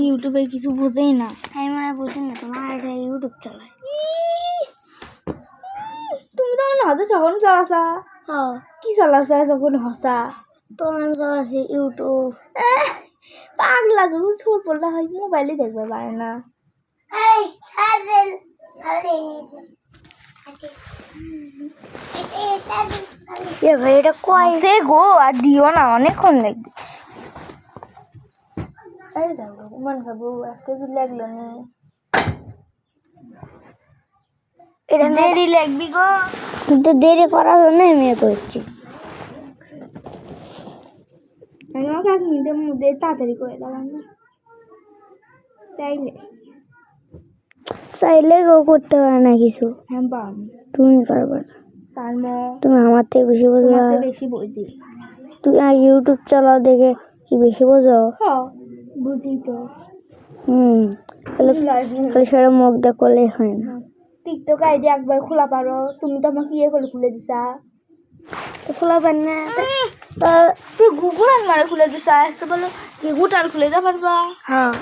ইউটিউবে কিছু বোঝেই না। আমি মানে বুঝি না, তোমার এটা ইউটিউব চালায়। তুমি তখন হয়তো যখন চালাসা কি চালাসা যখন হসা তখন আমি চালাছি ইউটিউব। পাগলা যখন ছোট পড়লা হয় মোবাইলে দেখবে পারে না। ভাই এটা কয় সে গো আর দিও না, অনেকক্ষণ লাগবে। এই যাবো মন খাবো আজকে কি লাগলো নি, এটা দেরি লাগবি গো। তো দেরি করার জন্য আমি করছি। আমাকে 1 মিনিটের মধ্যে তাড়াতাড়ি করে দেওয়া না চাইলে গো করতে পারে না কিছু। হ্যাঁ পারবো, তুমি পারবে না। পারবো, তুমি আমার থেকে বেশি বোঝো। বেশি বুঝি তুমি ইউটিউব চালাও দেখে কি বেশি বোঝো? হ্যাঁ বুঝি তো। খালি সেটা মুখ দিয়ে করলেই হয় না। টিকটক আইডি একবার খোলা পারো, তুমি তো আমাকে ইয়ে করে খুলে দিছা। তো খোলা পার না তুই গুগল আর খুলে দিছা, আসতে বলো গুগল খুলে দিতে পারবা? হ্যাঁ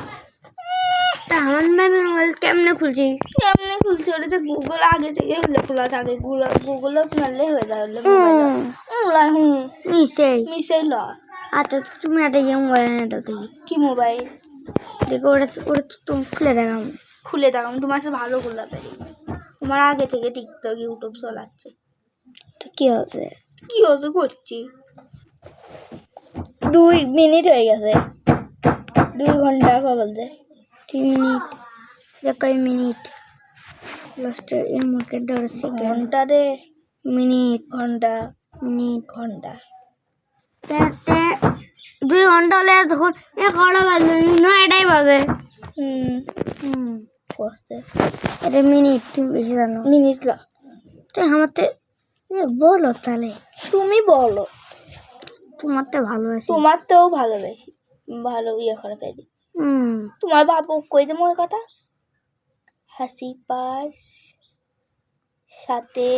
আমার ম্যামের মোবাইল কেমনে খুলছি? কেমনে খুলছি ওটা তো গুগল আগে থেকে খোলা থাকে। গুগলও মারলেই হয়ে যায়। মিশাই ল। আচ্ছা তুমি একটা ইয়ে মোবাইল এনে দাও দেখি। কি মোবাইল? দেখো ওটা তুমি খুলে দেখাম। খুলে দেখাম তোমার সাথে ভালো খুলতে তোমার আগে থেকে টিকটক ইউটিউব চালাচ্ছে। তো কি হচ্ছে? কি হচ্ছে করছি 2 মিনিট হয়ে গেছে। 2 ঘন্টা বলতে 3 মিনিট। কয় মিনিট লাস্টে এই মার্কেট ঘন্টা রে মিনিট ঘন্টা মিনিট ঘন্টা 2 ঘন্টা হলে যখন 11টা বাজে 9টাই বাজে। কষ্টে এটা মিনিট তুমি বেশি জানো। মিনিট লা তো আমার বলো তাহলে। তুমি বলো তোমার তো ভালোবাসি। তোমার তো ভালোবাসি ভালো ইয়ে করে ফেলি। তোমার বাবু কই যে মোর কথা হাসি পার সাথে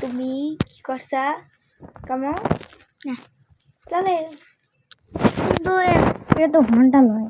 তুমি কি করছা কেমন চলে? কিন্তু এটা তো ঘন্টা নয়।